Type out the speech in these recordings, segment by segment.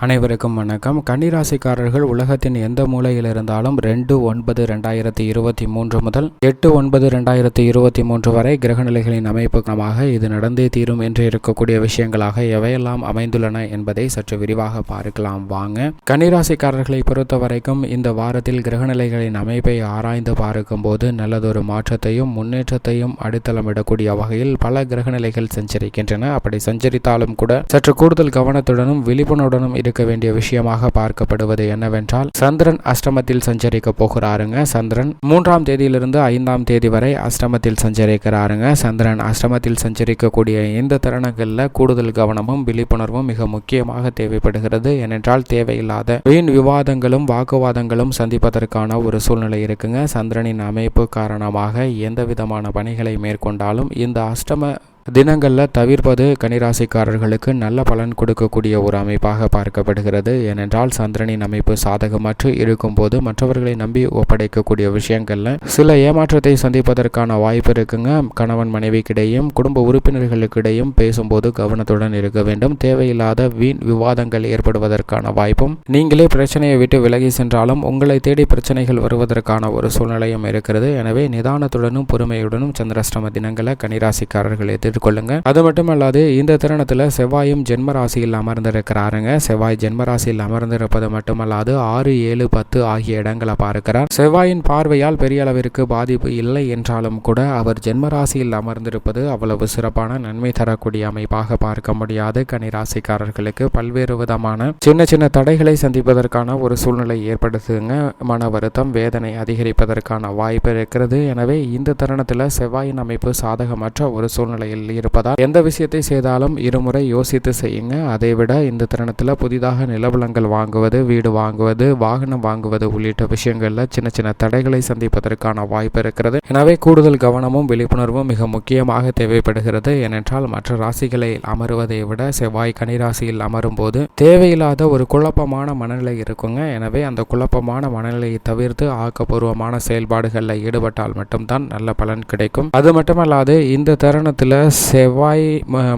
அனைவருக்கும் வணக்கம். கன்னிராசிக்காரர்கள் உலகத்தின் எந்த மூலையில் இருந்தாலும் 2/9/2023 முதல் 8/9/2023 வரை கிரகநிலைகளின் அமைப்புக்காக இது நடந்தே தீரும் என்று இருக்கக்கூடிய விஷயங்களாக எவையெல்லாம் அமைந்துள்ளன என்பதை சற்று விரிவாக பார்க்கலாம் வாங்க. கன்னிராசிக்காரர்களை பொறுத்த வரைக்கும் இந்த வாரத்தில் கிரகநிலைகளின் அமைப்பை ஆராய்ந்து பார்க்கும் போது நல்லதொரு மாற்றத்தையும் முன்னேற்றத்தையும் அடித்தளமிடக்கூடிய வகையில் பல கிரகநிலைகள் சஞ்சரிக்கின்றன. அப்படி சஞ்சரித்தாலும் கூட சற்று கூடுதல் கவனத்துடனும் விழிப்புணர்வுடனும் இருக்க வேண்டிய விஷயமாக பார்க்கப்படுவது என்னவென்றால், சந்திரன் அஷ்டமத்தில் சஞ்சரிக்க போகிறாருங்க. சந்திரன் 3ஆம் தேதியிலிருந்து 5ஆம் தேதி வரை அஷ்டமத்தில் சஞ்சரிக்கிறாருங்க. சந்திரன் அஷ்டமத்தில் சஞ்சரிக்கக்கூடிய இந்த தருணங்கள்ல கூடுதல் கவனமும் விழிப்புணர்வும் மிக முக்கியமாக தேவைப்படுகிறது. ஏனென்றால் தேவையில்லாத வீண் விவாதங்களும் வாக்குவாதங்களும் சந்திப்பதற்கான ஒரு சூழ்நிலை இருக்குங்க. சந்திரனின் அமைப்பு காரணமாக எந்த விதமான பணிகளை மேற்கொண்டாலும் இந்த அஷ்டம தினங்களில் தவிர்ப்பது கன்னிராசிக்காரர்களுக்கு நல்ல பலன் கொடுக்கக்கூடிய ஒரு அமைப்பாக பார்க்கப்படுகிறது. ஏனென்றால் சந்திரனின் அமைப்பு சாதகமற்று இருக்கும்போது மற்றவர்களை நம்பி ஒப்படைக்கக்கூடிய விஷயங்கள்ல சில ஏமாற்றத்தை சந்திப்பதற்கான வாய்ப்பு இருக்குங்க. கணவன் மனைவிக்கிடையும் குடும்ப உறுப்பினர்களுக்கிடையும் பேசும்போது கவனத்துடன் இருக்க வேண்டும். தேவையில்லாத வீண் விவாதங்கள் ஏற்படுவதற்கான வாய்ப்பும், நீங்களே பிரச்சனையை விட்டு விலகி சென்றாலும் உங்களை தேடி பிரச்சனைகள் வருவதற்கான ஒரு சூழ்நிலையும் இருக்கிறது. எனவே நிதானத்துடனும் பொறுமையுடனும் சந்திராஷ்டம தினங்களை கன்னிராசிக்காரர்கள் கொள்ளுங்க. அது மட்டுமல்லாது இந்த தருணத்துல செவ்வாயும் ஜென்ம ராசியில் அமர்ந்திருக்கிறாருங்க. செவ்வாய் ஜென்ம ராசியில் அமர்ந்திருப்பது மட்டுமல்லாது 6, 7, 10 ஆகிய இடங்களை பார்க்கிறார். செவ்வாயின் பார்வையால் பெரிய அளவிற்கு பாதிப்பு இல்லை என்றாலும் கூட அவர் ஜென்ம ராசியில் அமர்ந்திருப்பது அவ்வளவு சிறப்பான நன்மை தரக்கூடிய அமைப்பாக பார்க்க முடியாது. கன்னிராசிக்காரர்களுக்கு பல்வேறு விதமான சின்ன சின்ன தடைகளை சந்திப்பதற்கான ஒரு சூழ்நிலை ஏற்படுத்துங்க. மன வருத்தம், வேதனை அதிகரிப்பதற்கான வாய்ப்பு இருக்கிறது. எனவே இந்த தருணத்துல செவ்வாயின் அமைப்பு சாதகமற்ற ஒரு சூழ்நிலையில் இருப்பதால் எந்த விஷயத்தை செய்தாலும் இருமுறை யோசித்து செய்யுங்க. அதைவிட இந்த தருணத்தில் புதிதாக நிலவலங்கள் வாங்குவது, வீடு வாங்குவது, வாகனம் வாங்குவது உள்ளிட்ட விஷயங்கள்ல சின்ன சின்ன தடைகளை சந்திப்பதற்கான வாய்ப்பு இருக்கிறது. எனவே கூடுதல் கவனமும் விழிப்புணர்வும் மிக முக்கியமாக தேவைப்படுகிறது. ஏனென்றால் மற்ற ராசிகளை அமருவதை விட செவ்வாய் கன்னிராசியில் அமரும் போது தேவையில்லாத ஒரு குழப்பமான மனநிலை இருக்குங்க. எனவே அந்த குழப்பமான மனநிலையை தவிர்த்து ஆக்கப்பூர்வமான செயல்பாடுகளில் ஈடுபட்டால் மட்டும்தான் நல்ல பலன் கிடைக்கும். அது மட்டுமல்லாது இந்த தருணத்தில் செவ்வாய்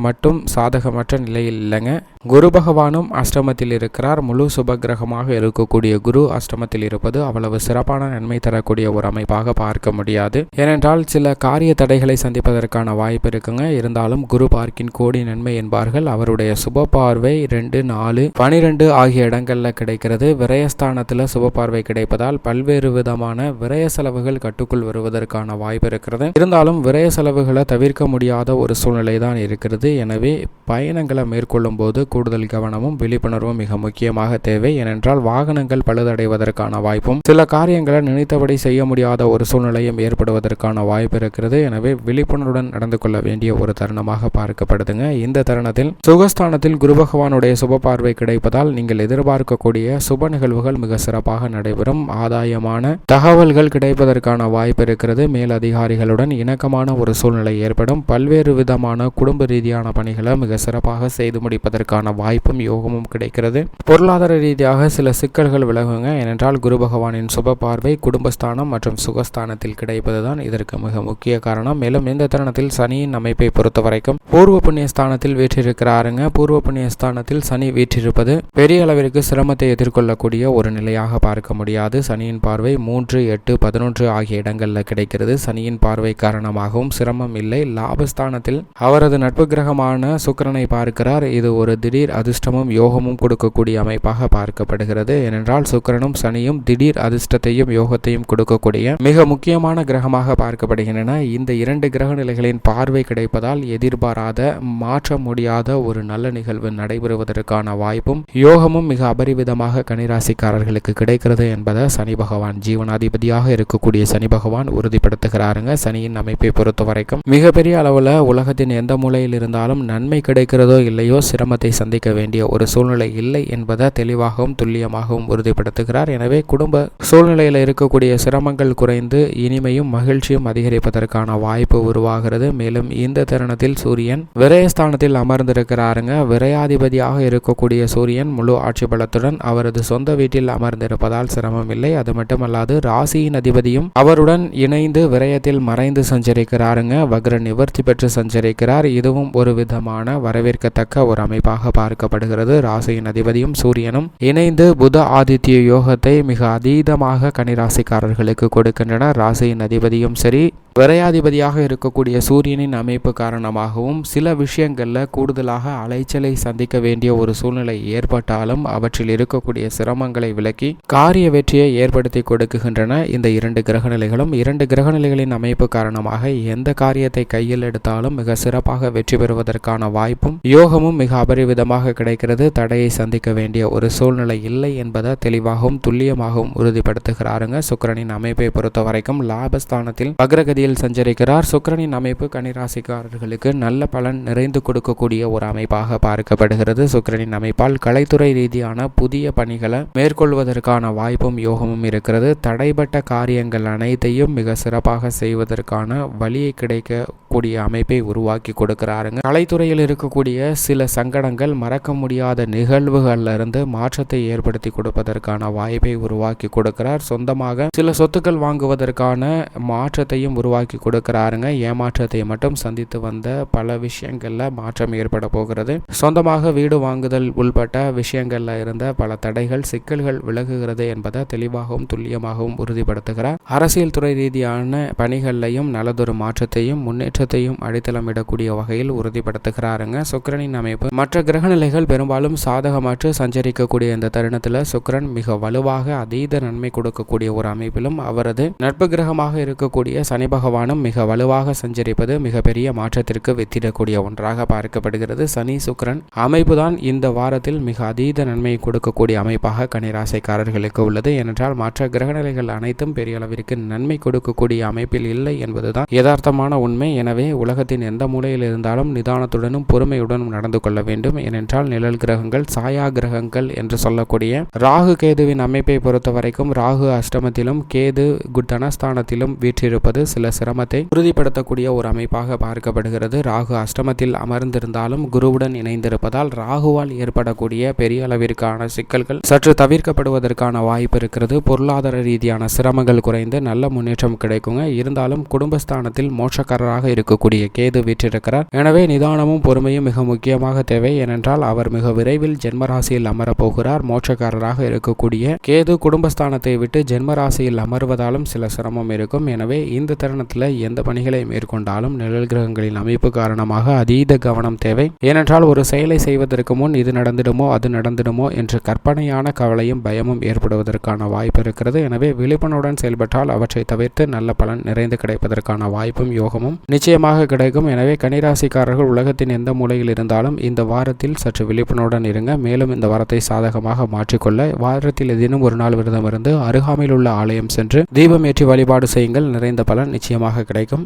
மட்டும் சாதகமற்ற நிலையில் இல்லைங்க. குரு பகவானும் அஷ்டமத்தில் இருக்கிறார். முழு சுப கிரகமாக இருக்கக்கூடிய குரு அஷ்டமத்தில் இருப்பது அவ்வளவு சிறப்பான நன்மை தரக்கூடிய ஒரு அமைப்பாக பார்க்க முடியாது. ஏனென்றால் சில காரிய தடைகளை சந்திப்பதற்கான வாய்ப்பு இருக்குங்க. இருந்தாலும் குரு பார்க்கின் கோடி நன்மை என்பார்கள். அவருடைய சுப பார்வை 2, 4, 12 ஆகிய இடங்கள்ல கிடைக்கிறது. விரயஸ்தானத்தில் சுப பார்வை கிடைப்பதால் பல்வேறு விதமான விரய செலவுகள் கட்டுக்குள் வருவதற்கான வாய்ப்பு இருக்கிறது. இருந்தாலும் விரய செலவுகளை தவிர்க்க முடியாத ஒரு சூழ்நிலை தான் இருக்கிறது. எனவே பயணங்களை மேற்கொள்ளும் போது கூடுதல் கவனமும் விழிப்புணர்வும் மிக முக்கியமாக தேவை. ஏனென்றால் வாகனங்கள் பழுதடைவதற்கான வாய்ப்பும், சில காரியங்களை நினைத்தபடி செய்ய முடியாத ஒரு சூழ்நிலையும் ஏற்படுவதற்கான வாய்ப்பு இருக்கிறது. எனவே விழிப்புணர்வுடன் நடந்து கொள்ள வேண்டிய ஒரு தருணமாக பார்க்கப்படுதுங்க. இந்த தருணத்தில் சுகஸ்தானத்தில் குரு பகவானுடைய சுப பார்வை கிடைப்பதால் நீங்கள் எதிர்பார்க்கக்கூடிய சுப நிகழ்வுகள் மிக சிறப்பாக நடைபெறும். ஆதாயமான தகவல்கள் கிடைப்பதற்கான வாய்ப்பு இருக்கிறது. மேலதிகாரிகளுடன் இணக்கமான ஒரு சூழ்நிலை ஏற்படும். பல்வேறு விதமான குடும்ப ரீதியான பணிகளை மிக சிறப்பாக செய்து முடிப்பதற்கான வாய்ப்பும் யோகமும் கிடைக்கிறது. பொருளாதார ரீதியாக சில சிக்கல்கள் விலகுங்க. ஏனென்றால் குரு பகவானின் சுப பார்வை குடும்பஸ்தானம் மற்றும் சுகஸ்தானத்தில் கிடைப்பதுதான் இதற்கு மிக முக்கிய காரணம். மேலும் இந்த தருணத்தில் சனியின் அமைப்பை பொறுத்த வரைக்கும் பூர்வ புண்ணிய ஸ்தானத்தில் வீற்றிருக்கிறாருங்க. பூர்வ புண்ணிய ஸ்தானத்தில் சனி வீற்றிருப்பது பெரிய அளவிற்கு சிரமத்தை எதிர்கொள்ளக்கூடிய ஒரு நிலையாக பார்க்க முடியாது. சனியின் பார்வை 3, 8, 11 ஆகிய இடங்களில் கிடைக்கிறது. சனியின் பார்வை காரணமாகவும் சிரமம் இல்லை. லாபஸ்தானத்தில் அவரது நட்பு கிரகமான சுக்கிரனை பார்க்கிறார். இது ஒரு திடீர் அதிர்ஷ்டமும் யோகமும் கொடுக்கக்கூடிய அமைப்பாக பார்க்கப்படுகிறது. ஏனென்றால் சுக்கிரனும் சனியும் திடீர் அதிர்ஷ்டத்தையும் யோகத்தையும் கொடுக்கக்கூடிய மிக முக்கியமான கிரகமாக பார்க்கப்படுகின்றன. இந்த 2 கிரக நிலைகளின் பார்வை கிடைப்பதால் எதிர்பாராத மாற்ற முடியாத ஒரு நல்ல நிகழ்வு நடைபெறுவதற்கான வாய்ப்பும் யோகமும் மிக அபரிவிதமாக கன்னிராசிக்காரர்களுக்கு கிடைக்கிறது என்பதை சனி பகவான், ஜீவனாதிபதியாக இருக்கக்கூடிய சனி பகவான் உறுதிப்படுத்துகிறாருங்க. சனியின் அமைப்பை பொறுத்த வரைக்கும் மிகப்பெரிய அளவில் உலகத்தின் எந்த மூலையில் இருந்தாலும் நன்மை கிடைக்கிறதோ இல்லையோ சிரமத்தை சந்திக்க வேண்டிய ஒரு சூழ்நிலை இல்லை என்பதை தெளிவாகவும் துல்லியமாகவும் உறுதிப்படுத்துகிறார். எனவே குடும்ப சூழ்நிலையில் இருக்கக்கூடிய சிரமங்கள் குறைந்து இனிமையும் மகிழ்ச்சியும் அதிகரிப்பதற்கான வாய்ப்பு உருவாகிறது. மேலும் இந்த தருணத்தில் சூரியன் விரயஸ்தானத்தில் அமர்ந்திருக்கிறாருங்க. விரையாதிபதியாக இருக்கக்கூடிய சூரியன் முழு ஆட்சி பலத்துடன் அவரது சொந்த வீட்டில் அமர்ந்திருப்பதால் சிரமம் இல்லை. அது மட்டுமல்லாது ராசியின் அதிபதியும் அவருடன் இணைந்து விரயத்தில் மறைந்து சஞ்சரிக்கிறாருங்க. வக்ர நிவர்த்தி பெற்று சஞ்சரிக்கிறார். இதுவும் ஒரு விதமான வரவேற்கத்தக்க ஒரு அமைப்பாக பார்க்கப்படுகிறது. ராசியின் அதிபதியும் சூரியனும் இணைந்து புத ஆதித்ய யோகத்தை மிக அதீதமாக கன்னிராசிக்காரர்களுக்கு கொடுக்கின்றன. ராசியின் அதிபதியும் சரி, விரையாதிபதியாக இருக்கக்கூடிய சூரியனின் அமைப்பு காரணமாகவும் சில விஷயங்கள்ல கூடுதலாக அலைச்சலை சந்திக்க வேண்டிய ஒரு சூழ்நிலை ஏற்பட்டாலும் அவற்றில் இருக்கக்கூடிய சிரமங்களை விலக்கி காரிய வெற்றியை ஏற்படுத்தி கொடுக்குகின்றன இந்த இரண்டு கிரகநிலைகளும். இரண்டு கிரகநிலைகளின் அமைப்பு காரணமாக எந்த காரியத்தை கையில் எடுத்தாலும் மிக சிறப்பாக வெற்றி பெறுவதற்கான வாய்ப்பும் யோகமும் மிக அபரிவிதமாக கிடைக்கிறது. தடையை சந்திக்க வேண்டிய ஒரு சூழ்நிலை இல்லை என்பதை தெளிவாகவும் துல்லியமாகவும் உறுதிப்படுத்துகிறாருங்க. சுக்கிரனின் அமைப்பை பொறுத்த வரைக்கும் லாபஸ்தானத்தில் வக்ரகதி சஞ்சரிக்கிறார். சுக்கிரனின் அமைப்பு கன்னிராசிக்காரர்களுக்கு நல்ல பலன் நிறைந்து கொடுக்கக்கூடிய ஒரு அமைப்பாக பார்க்கப்படுகிறது. சுக்கிரனின் அமைப்பால் கலைத்துறை ரீதியான புதிய பணிகளை மேற்கொள்வதற்கான வாய்ப்பும் யோகமும் இருக்கிறது. தடைபட்ட காரியங்கள் அனைத்தையும் மிக சிறப்பாக செய்வதற்கான வழியை கிடைக்கக்கூடிய அமைப்பை உருவாக்கி கொடுக்கிறாருங்க. கலைத்துறையில் இருக்கக்கூடிய சில சங்கடங்கள், மறக்க முடியாத நிகழ்வுகள்ல இருந்து மாற்றத்தை ஏற்படுத்தி கொடுப்பதற்கான வாய்ப்பை உருவாக்கி கொடுக்கிறார். சொந்தமாக சில சொத்துக்கள் வாங்குவதற்கான மாற்றத்தையும் உருவாக்கி கொடுக்கிறாருங்க. ஏமாற்றத்தை மட்டும் சந்தித்து வந்த பல விஷயங்கள்ல மாற்றம் ஏற்பட போகிறது. சொந்தமாக வீடு வாங்குதல் உள்பட்ட விஷயங்கள்ல இருந்த பல தடைகள், சிக்கல்கள் விலகுகிறது என்பதை தெளிவாகவும் துல்லியமாகவும் உறுதிப்படுத்துகிறார். அரசியல் துறை ரீதியான பணிகளையும் நல்லதொரு மாற்றத்தையும் முன்னேற்றத்தையும் அடித்தளமிடக்கூடிய வகையில் உறுதிப்படுத்துகிறாருங்க. சுக்கிரனின் அமைப்பு மற்ற கிரகநிலைகள் பெரும்பாலும் சாதகமற்று சஞ்சரிக்கக்கூடிய இந்த தருணத்தில் சுக்கிரன் மிக வலுவாக அதீத நன்மை கொடுக்கக்கூடிய ஒரு அமைப்பிலும் அவரது நட்பு கிரகமாக இருக்கக்கூடிய சனி பகவானும் மிக வலுவாக சஞ்சரிப்பது மிகப்பெரிய மாற்றத்திற்கு வித்திடக்கூடிய ஒன்றாக பார்க்கப்படுகிறது. சனி சுக்கிரன் அமைப்பு தான் இந்த வாரத்தில் மிக அதீத நன்மையை கொடுக்கக்கூடிய அமைப்பாக கன்னிராசிக்காரர்களுக்கு உள்ளது. ஏனென்றால் மற்ற கிரகநிலைகள் அனைத்தும் பெரிய அளவிற்கு நன்மை கொடுக்கக்கூடிய அமைப்பில் இல்லை என்பதுதான் யதார்த்தமான உண்மை. எனவே உலகத்தின் எந்த மூலையில் இருந்தாலும் நிதானத்துடனும் பொறுமையுடனும் நடந்து கொள்ள வேண்டும். ஏனென்றால் நிழல் கிரகங்கள், சாயா கிரகங்கள் என்று சொல்லக்கூடிய ராகு கேதுவின் அமைப்பை பொறுத்த வரைக்கும் ராகு அஷ்டமத்திலும் கேது தனஸ்தானத்திலும் வீற்றிருப்பது சில சிரமத்தை உறுதிப்படுத்தக்கூடிய ஒரு அமைப்பாக பார்க்கப்படுகிறது. ராகு அஷ்டமத்தில் அமர்ந்திருந்தாலும் குருவுடன் இணைந்திருப்பதால் ராகுவால் ஏற்படக்கூடிய பெரிய அளவிற்கான சிக்கல்கள் சற்று தவிர்க்கப்படுவதற்கான வாய்ப்பு இருக்கிறது. பொருளாதார ரீதியான சிரமங்கள் குறைந்து நல்ல முன்னேற்றம் கிடைக்குங்க. இருந்தாலும் குடும்பஸ்தானத்தில் மோட்சக்காரராக இருக்கக்கூடிய கேது வீற்றிருக்கிறார். எனவே நிதானமும் பொறுமையும் மிக முக்கியமாக தேவை. ஏனென்றால் அவர் மிக விரைவில் ஜென்மராசியில் அமரப்போகிறார். மோட்சக்காரராக இருக்கக்கூடிய கேது குடும்பஸ்தானத்தை விட்டு ஜென்மராசியில் அமர்வதாலும் சில சிரமம் இருக்கும். எனவே இந்த தருணத்தில் எந்த பணிகளை மேற்கொண்டாலும் நிழல் கிரகங்களின் அமைப்பு காரணமாக அதீத கவனம் தேவை. ஏனென்றால் ஒரு செயலை செய்வதற்கு முன் இது நடந்திடுமோ அது நடந்திடுமோ என்று கற்பனையான கவலையும் பயமும் ஏற்படுவதற்கான வாய்ப்பு இருக்கிறது. எனவே விழிப்புணர்வுடன் செயல்பட்டால் அவற்றை தவிர்த்து நல்ல பலன் நிறைந்து கிடைப்பதற்கான வாய்ப்பும் யோகமும் நிச்சயமாக கிடைக்கும். எனவே கன்னிராசிக்காரர்கள் உலகத்தின் எந்த மூலையில் இருந்தாலும் இந்த வாரத்தில் சற்று விழிப்புணர்வுடன் இருங்க. மேலும் இந்த வாரத்தை சாதகமாக மாற்றிக்கொள்ள வாரத்தில் தினம் ஒரு நாள் விரதம் இருந்து அருகாமையில் உள்ள ஆலயம் சென்று தீபம் ஏற்றி வழிபாடு செய்யுங்கள். நிறைந்த பலன் நிச்சயமாக கிடைக்கும்.